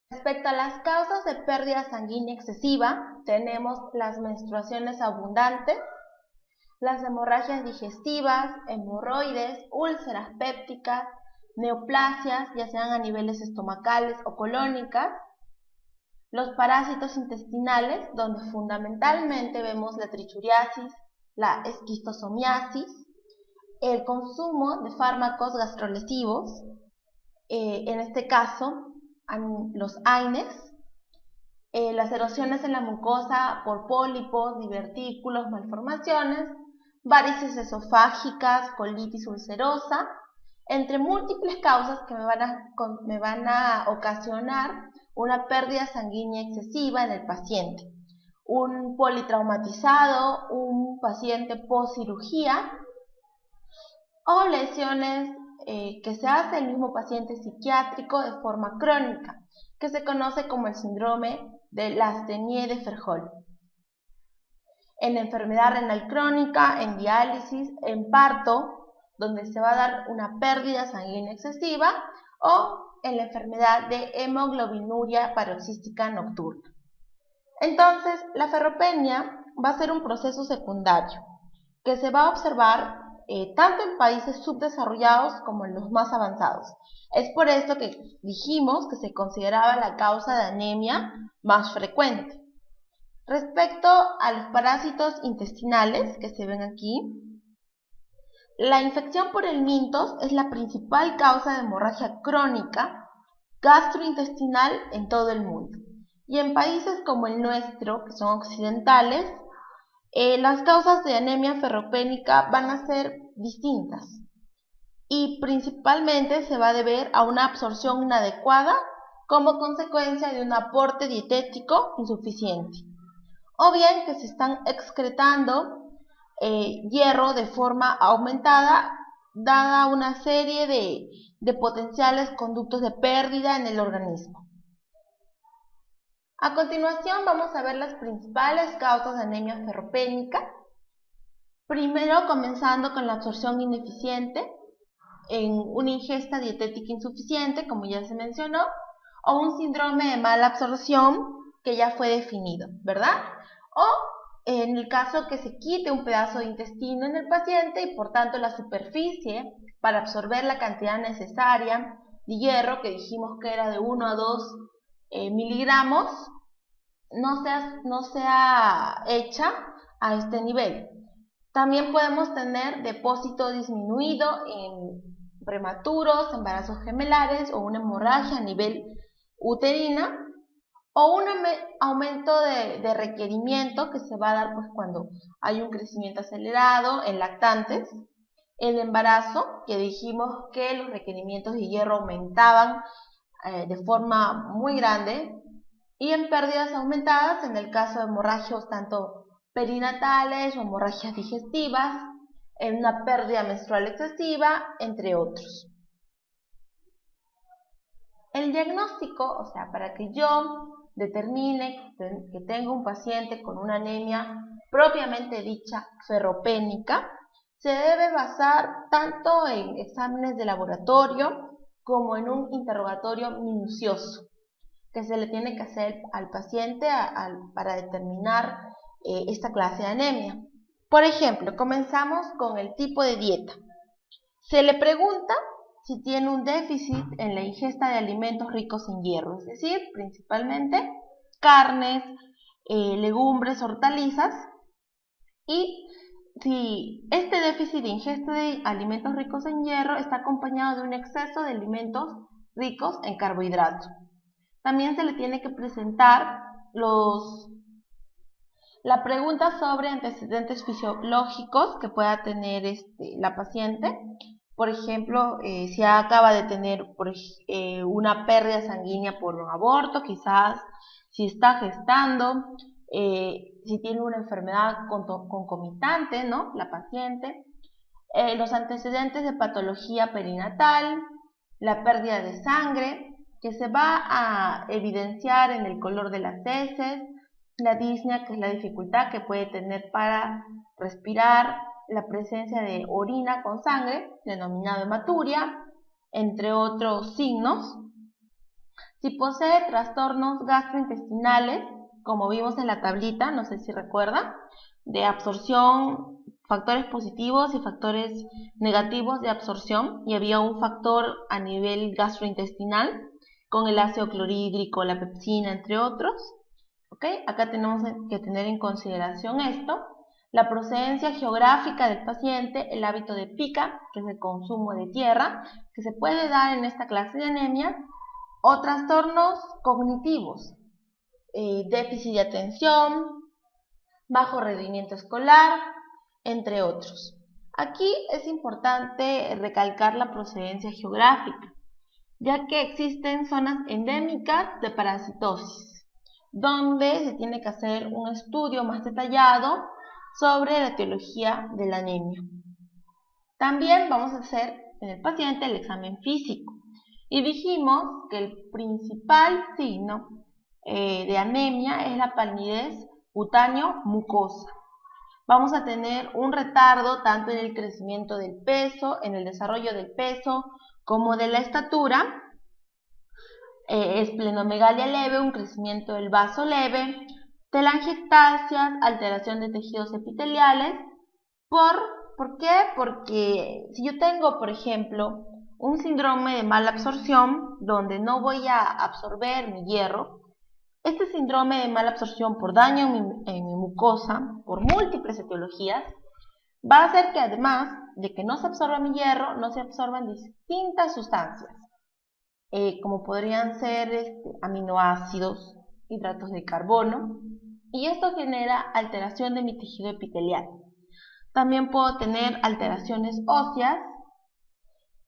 Respecto a las causas de pérdida sanguínea excesiva, tenemos las menstruaciones abundantes, las hemorragias digestivas, hemorroides, úlceras pépticas, neoplasias, ya sean a niveles estomacales o colónicas, los parásitos intestinales, donde fundamentalmente vemos la trichuriasis, la esquistosomiasis, el consumo de fármacos gastrolesivos, en este caso los AINES, las erosiones en la mucosa por pólipos, divertículos, malformaciones, varices esofágicas, colitis ulcerosa, entre múltiples causas que me van a ocasionar una pérdida sanguínea excesiva en el paciente. Un politraumatizado, un paciente post cirugía o lesiones que se hace el mismo paciente psiquiátrico de forma crónica, que se conoce como el síndrome de Lastenie de Ferjol. En la enfermedad renal crónica, en diálisis, en parto, donde se va a dar una pérdida sanguínea excesiva, o en la enfermedad de hemoglobinuria paroxística nocturna. Entonces, la ferropenia va a ser un proceso secundario que se va a observar tanto en países subdesarrollados como en los más avanzados. Es por esto que dijimos que se consideraba la causa de anemia más frecuente. Respecto a los parásitos intestinales que se ven aquí, la infección por helmintos es la principal causa de hemorragia crónica gastrointestinal en todo el mundo. Y en países como el nuestro, que son occidentales, las causas de anemia ferropénica van a ser distintas y principalmente se va a deber a una absorción inadecuada como consecuencia de un aporte dietético insuficiente, o bien que se están excretando hierro de forma aumentada dada una serie de potenciales conductos de pérdida en el organismo. A continuación vamos a ver las principales causas de anemia ferropénica. Primero comenzando con la absorción ineficiente, en una ingesta dietética insuficiente, como ya se mencionó, o un síndrome de mala absorción que ya fue definido, ¿verdad? O en el caso que se quite un pedazo de intestino en el paciente y por tanto la superficie para absorber la cantidad necesaria de hierro, que dijimos que era de 1 a 2 miligramos, no sea hecha a este nivel. También podemos tener depósito disminuido en prematuros, embarazos gemelares o una hemorragia a nivel uterina, o un aumento de requerimiento que se va a dar pues, cuando hay un crecimiento acelerado en lactantes. El embarazo, que dijimos que los requerimientos de hierro aumentaban de forma muy grande, y en pérdidas aumentadas en el caso de hemorragias tanto perinatales o hemorragias digestivas, en una pérdida menstrual excesiva, entre otros. El diagnóstico, o sea, para que yo determine que tengo un paciente con una anemia propiamente dicha ferropénica, se debe basar tanto en exámenes de laboratorio como en un interrogatorio minucioso que se le tiene que hacer al paciente para determinar esta clase de anemia. Por ejemplo, comenzamos con el tipo de dieta. Se le pregunta si tiene un déficit en la ingesta de alimentos ricos en hierro, es decir, principalmente carnes, legumbres, hortalizas, y si este déficit de ingesta de alimentos ricos en hierro está acompañado de un exceso de alimentos ricos en carbohidratos. También se le tiene que presentar la pregunta sobre antecedentes fisiológicos que pueda tener la paciente. Por ejemplo, si acaba de tener una pérdida sanguínea por un aborto, quizás si está gestando, si tiene una enfermedad concomitante, ¿no? La paciente, los antecedentes de patología perinatal, la pérdida de sangre, que se va a evidenciar en el color de las heces, la disnea, que es la dificultad que puede tener para respirar, la presencia de orina con sangre, denominado hematuria, entre otros signos. Si posee trastornos gastrointestinales, como vimos en la tablita, no sé si recuerdan, de absorción, factores positivos y factores negativos de absorción, y había un factor a nivel gastrointestinal con el ácido clorhídrico, la pepsina, entre otros. ¿Okay? Acá tenemos que tener en consideración esto. La procedencia geográfica del paciente, el hábito de pica, que es el consumo de tierra, que se puede dar en esta clase de anemia, o trastornos cognitivos, déficit de atención, bajo rendimiento escolar, entre otros. Aquí es importante recalcar la procedencia geográfica, ya que existen zonas endémicas de parasitosis, donde se tiene que hacer un estudio más detallado sobre la etiología de la anemia. También vamos a hacer en el paciente el examen físico y dijimos que el principal signo de anemia es la palidez cutáneo-mucosa. Vamos a tener un retardo tanto en el crecimiento del peso, en el desarrollo del peso, como de la estatura, esplenomegalia leve, un crecimiento del vaso leve, telangiectasias, alteración de tejidos epiteliales. ¿Por qué? Porque si yo tengo, por ejemplo, un síndrome de mala absorción, donde no voy a absorber mi hierro, este síndrome de mala absorción por daño en mi mucosa, por múltiples etiologías, va a hacer que además de que no se absorba mi hierro, no se absorban distintas sustancias, como podrían ser aminoácidos, hidratos de carbono, y esto genera alteración de mi tejido epitelial. También puedo tener alteraciones óseas,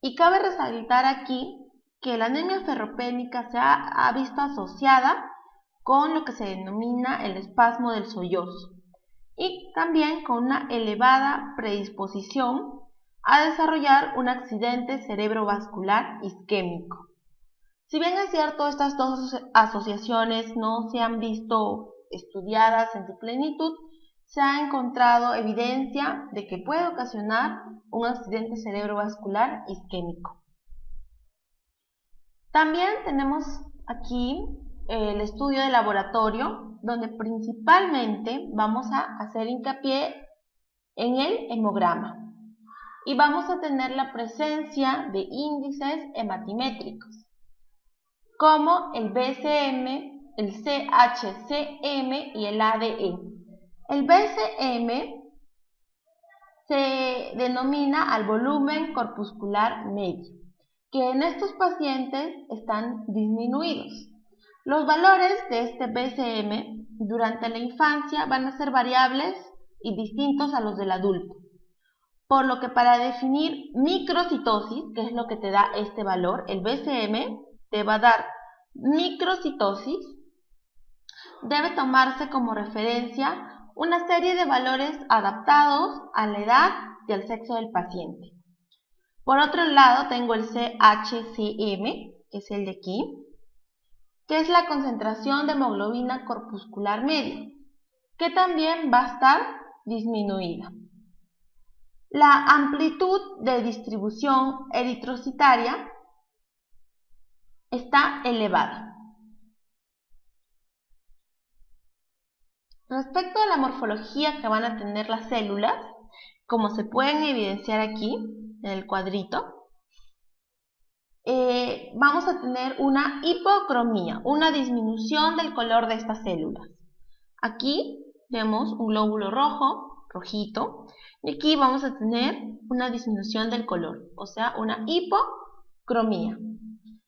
y cabe resaltar aquí que la anemia ferropénica se ha visto asociada con lo que se denomina el espasmo del sollozo y también con una elevada predisposición a desarrollar un accidente cerebrovascular isquémico. Si bien es cierto, estas dos asociaciones no se han visto estudiadas en su plenitud, se ha encontrado evidencia de que puede ocasionar un accidente cerebrovascular isquémico. También tenemos aquí el estudio de laboratorio, donde principalmente vamos a hacer hincapié en el hemograma y vamos a tener la presencia de índices hematimétricos como el BCM, el CHCM y el ADE. El BCM se denomina al volumen corpuscular medio, que en estos pacientes están disminuidos. Los valores de este BCM durante la infancia van a ser variables y distintos a los del adulto, por lo que para definir microcitosis, que es lo que te da este valor, el BCM te va a dar microcitosis, debe tomarse como referencia una serie de valores adaptados a la edad y al sexo del paciente. Por otro lado tengo el CHCM, que es el de aquí, que es la concentración de hemoglobina corpuscular media, que también va a estar disminuida. La amplitud de distribución eritrocitaria está elevada. Respecto a la morfología que van a tener las células, como se pueden evidenciar aquí en el cuadrito, vamos a tener una hipocromía, una disminución del color de estas células. Aquí vemos un glóbulo rojo, rojito, y aquí vamos a tener una disminución del color, o sea, una hipocromía.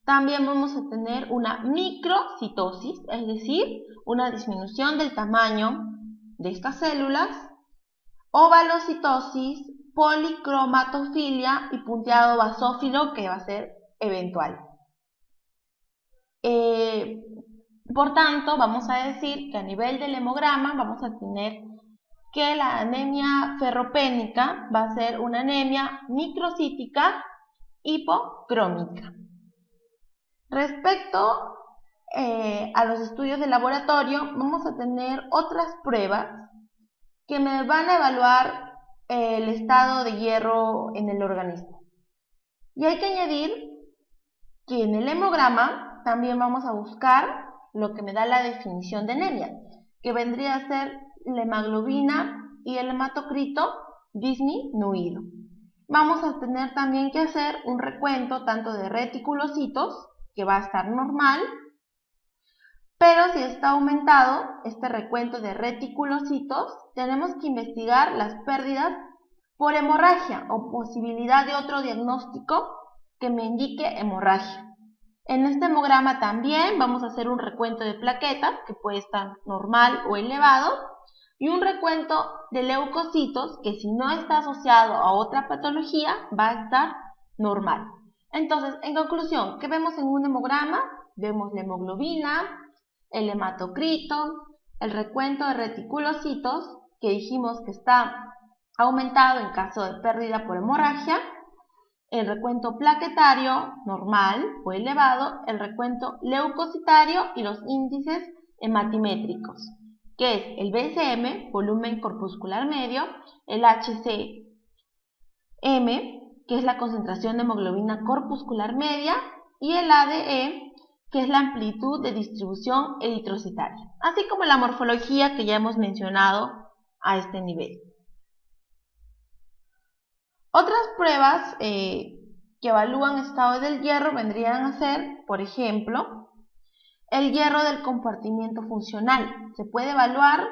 También vamos a tener una microcitosis, es decir, una disminución del tamaño de estas células, ovalocitosis, policromatofilia y punteado basófilo, que va a ser eventual. Por tanto, vamos a decir que a nivel del hemograma vamos a tener que la anemia ferropénica va a ser una anemia microcítica hipocrómica. Respecto a los estudios de laboratorio, vamos a tener otras pruebas que me van a evaluar el estado de hierro en el organismo. Y hay que añadir que en el hemograma también vamos a buscar lo que me da la definición de anemia, que vendría a ser la hemoglobina y el hematocrito disminuido. Vamos a tener también que hacer un recuento tanto de reticulocitos, que va a estar normal, pero si está aumentado este recuento de reticulocitos, tenemos que investigar las pérdidas por hemorragia o posibilidad de otro diagnóstico que me indique hemorragia. En este hemograma también vamos a hacer un recuento de plaquetas, que puede estar normal o elevado, y un recuento de leucocitos, que si no está asociado a otra patología, va a estar normal. Entonces, en conclusión, ¿qué vemos en un hemograma? Vemos la hemoglobina, el hematocrito, el recuento de reticulocitos, que dijimos que está aumentado en caso de pérdida por hemorragia, el recuento plaquetario normal o elevado, el recuento leucocitario y los índices hematimétricos, que es el BCM, volumen corpuscular medio, el HCM, que es la concentración de hemoglobina corpuscular media, y el ADE, que es la amplitud de distribución eritrocitaria, así como la morfología que ya hemos mencionado a este nivel. Otras pruebas que evalúan estado del hierro vendrían a ser, por ejemplo, el hierro del compartimiento funcional. Se puede evaluar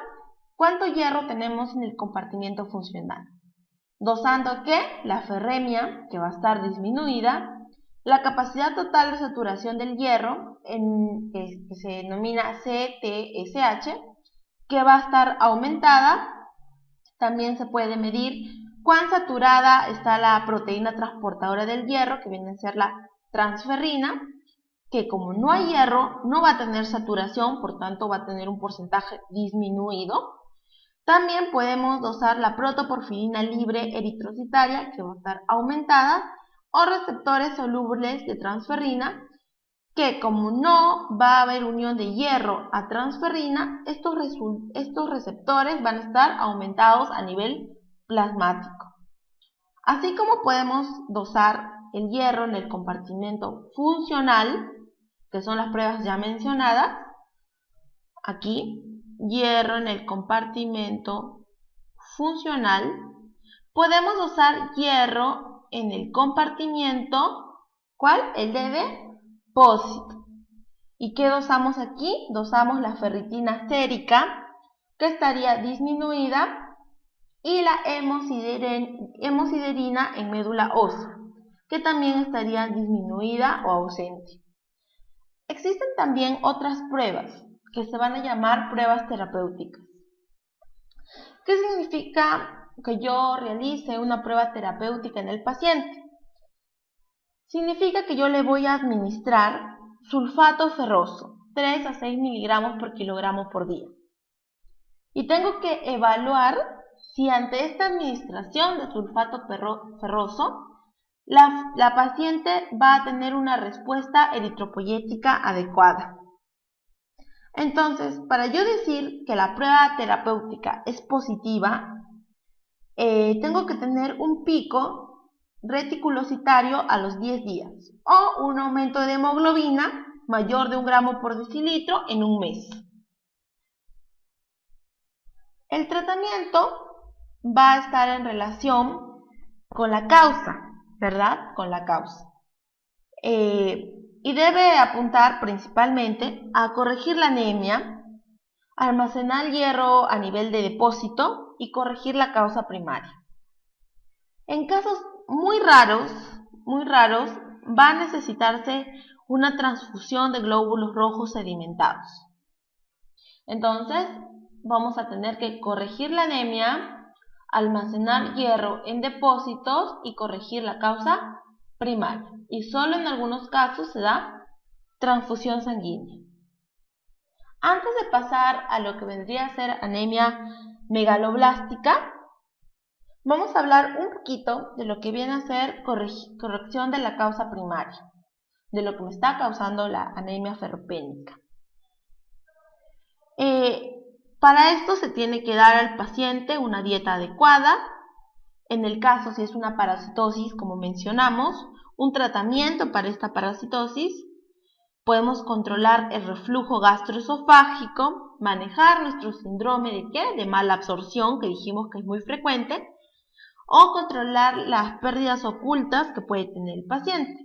cuánto hierro tenemos en el compartimiento funcional, dosando que la ferremia, que va a estar disminuida, la capacidad total de saturación del hierro, que se denomina CTSH, que va a estar aumentada. También se puede medir cuán saturada está la proteína transportadora del hierro, que viene a ser la transferrina, que como no hay hierro, no va a tener saturación, por tanto va a tener un porcentaje disminuido. También podemos dosar la protoporfirina libre eritrocitaria, que va a estar aumentada, o receptores solubles de transferrina, que como no va a haber unión de hierro a transferrina, estos receptores van a estar aumentados a nivel plasmático. Así como podemos dosar el hierro en el compartimento funcional, que son las pruebas ya mencionadas, aquí, hierro en el compartimento funcional, podemos dosar hierro en el compartimento, ¿cuál? El de depósito. ¿Y qué dosamos aquí? Dosamos la ferritina sérica, que estaría disminuida, y la hemosiderina en médula ósea, que también estaría disminuida o ausente. Existen también otras pruebas que se van a llamar pruebas terapéuticas. ¿Qué significa que yo realice una prueba terapéutica en el paciente? Significa que yo le voy a administrar sulfato ferroso, 3 a 6 miligramos por kilogramo por día. Y tengo que evaluar si ante esta administración de sulfato ferroso, la paciente va a tener una respuesta eritropoyética adecuada. Entonces, para yo decir que la prueba terapéutica es positiva, tengo que tener un pico reticulocitario a los 10 días o un aumento de hemoglobina mayor de 1 gramo por decilitro en un mes. El tratamiento va a estar en relación con la causa, ¿verdad? Con la causa. Y debe apuntar principalmente a corregir la anemia, almacenar hierro a nivel de depósito y corregir la causa primaria. En casos muy raros, va a necesitarse una transfusión de glóbulos rojos sedimentados. Entonces, vamos a tener que corregir la anemia, almacenar hierro en depósitos y corregir la causa primaria. Y solo en algunos casos se da transfusión sanguínea. Antes de pasar a lo que vendría a ser anemia megaloblástica, vamos a hablar un poquito de lo que viene a ser corrección de la causa primaria, de lo que me está causando la anemia ferropénica. Para esto se tiene que dar al paciente una dieta adecuada. En el caso, si es una parasitosis, como mencionamos, un tratamiento para esta parasitosis, Podemos controlar el reflujo gastroesofágico, manejar nuestro síndrome de ¿qué? De mala absorción, que dijimos que es muy frecuente, o controlar las pérdidas ocultas que puede tener el paciente.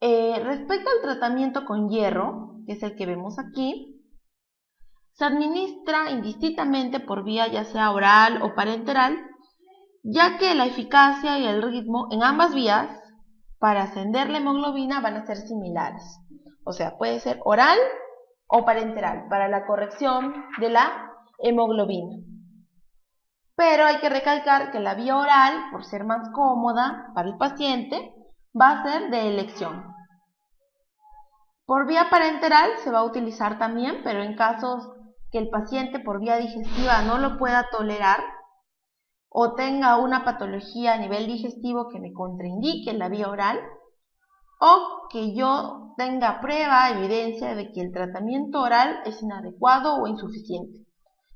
Respecto al tratamiento con hierro, que es el que vemos aquí, se administra indistintamente por vía ya sea oral o parenteral, ya que la eficacia y el ritmo en ambas vías para ascender la hemoglobina van a ser similares. O sea, puede ser oral o parenteral para la corrección de la hemoglobina. Pero hay que recalcar que la vía oral, por ser más cómoda para el paciente, va a ser de elección. Por vía parenteral se va a utilizar también, pero en casos que el paciente por vía digestiva no lo pueda tolerar o tenga una patología a nivel digestivo que me contraindique la vía oral, o que yo tenga prueba, evidencia de que el tratamiento oral es inadecuado o insuficiente,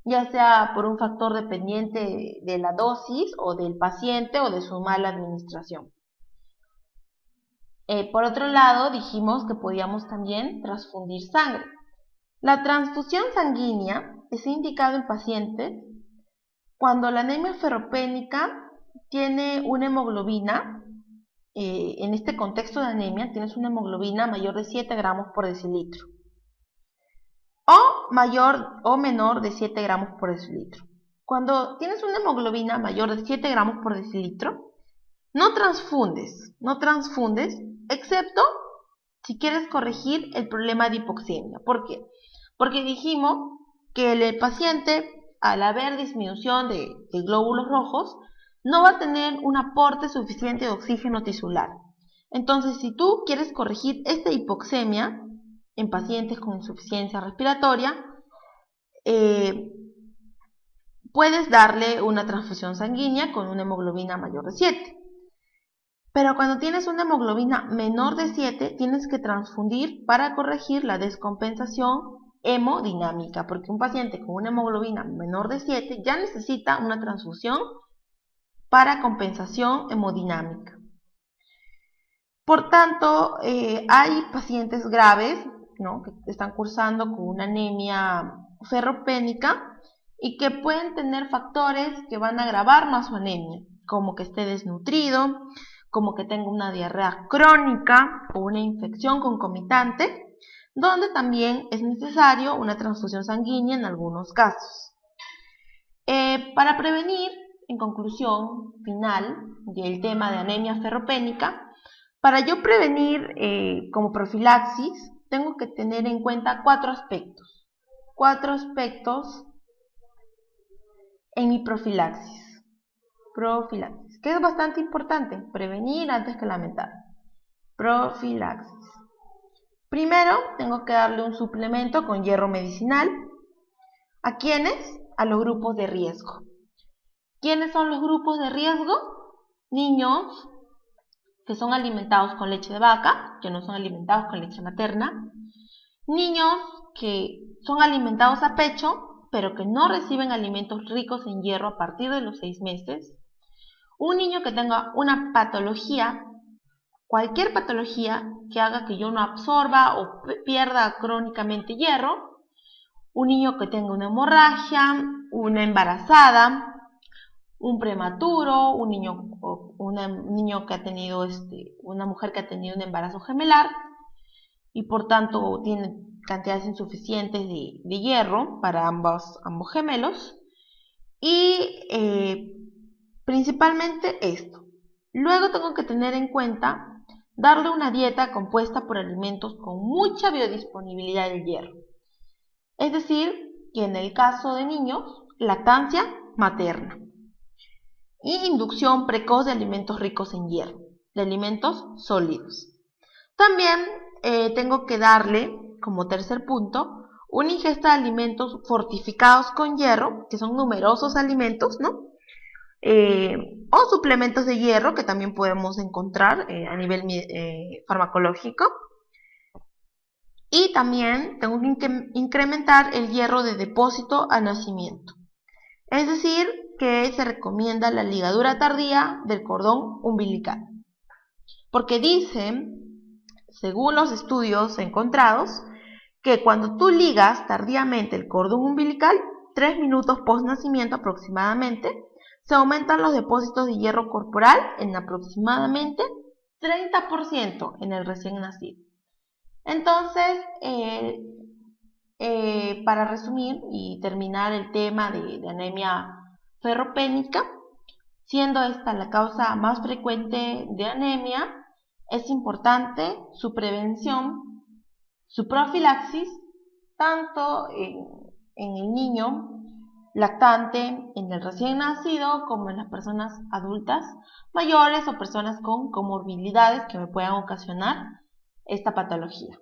ya sea por un factor dependiente de la dosis o del paciente o de su mala administración. Por otro lado, dijimos que podíamos también transfundir sangre. La transfusión sanguínea es indicada en pacientes cuando la anemia ferropénica tiene una hemoglobina, en este contexto de anemia, tienes una hemoglobina mayor de 7 gramos por decilitro, o mayor o menor de 7 gramos por decilitro. Cuando tienes una hemoglobina mayor de 7 gramos por decilitro, no transfundes, excepto si quieres corregir el problema de hipoxemia. ¿Por qué? Porque dijimos que el paciente, al haber disminución de glóbulos rojos, no va a tener un aporte suficiente de oxígeno tisular. Entonces, si tú quieres corregir esta hipoxemia en pacientes con insuficiencia respiratoria, puedes darle una transfusión sanguínea con una hemoglobina mayor de 7. Pero cuando tienes una hemoglobina menor de 7, tienes que transfundir para corregir la descompensación hemodinámica, porque un paciente con una hemoglobina menor de 7 ya necesita una transfusión para compensación hemodinámica. Por tanto, hay pacientes graves, ¿no?, que están cursando con una anemia ferropénica y que pueden tener factores que van a agravar más su anemia, como que esté desnutrido, como que tenga una diarrea crónica o una infección concomitante, donde también es necesario una transfusión sanguínea en algunos casos. Para prevenir, en conclusión final del tema de anemia ferropénica, para yo prevenir como profilaxis, tengo que tener en cuenta cuatro aspectos en mi profilaxis, que es bastante importante, prevenir antes que lamentar. Profilaxis. Primero, tengo que darle un suplemento con hierro medicinal. ¿A quiénes? A los grupos de riesgo. ¿Quiénes son los grupos de riesgo? Niños que son alimentados con leche de vaca, que no son alimentados con leche materna. Niños que son alimentados a pecho, pero que no reciben alimentos ricos en hierro a partir de los 6 meses. Un niño que tenga una patología, cualquier patología que haga que yo no absorba o pierda crónicamente hierro. Un niño que tenga una hemorragia, una embarazada, un prematuro, un niño que ha tenido una mujer que ha tenido un embarazo gemelar y por tanto tiene cantidades insuficientes de hierro para ambos gemelos. Y principalmente esto. Luego tengo que tener en cuenta darle una dieta compuesta por alimentos con mucha biodisponibilidad del hierro. Es decir, que en el caso de niños, lactancia materna. Y inducción precoz de alimentos ricos en hierro, de alimentos sólidos. También tengo que darle, como tercer punto, una ingesta de alimentos fortificados con hierro, que son numerosos alimentos, ¿no? O suplementos de hierro que también podemos encontrar a nivel farmacológico. Y también tengo que incrementar el hierro de depósito a nacimiento. Es decir, que se recomienda la ligadura tardía del cordón umbilical. Porque dice según los estudios encontrados, que cuando tú ligas tardíamente el cordón umbilical, 3 minutos post nacimiento aproximadamente, se aumentan los depósitos de hierro corporal en aproximadamente 30% en el recién nacido. Entonces, para resumir y terminar el tema de anemia ferropénica, siendo esta la causa más frecuente de anemia, es importante su prevención, su profilaxis, tanto en el niño lactante, en el recién nacido, como en las personas adultas mayores o personas con comorbilidades que me puedan ocasionar esta patología.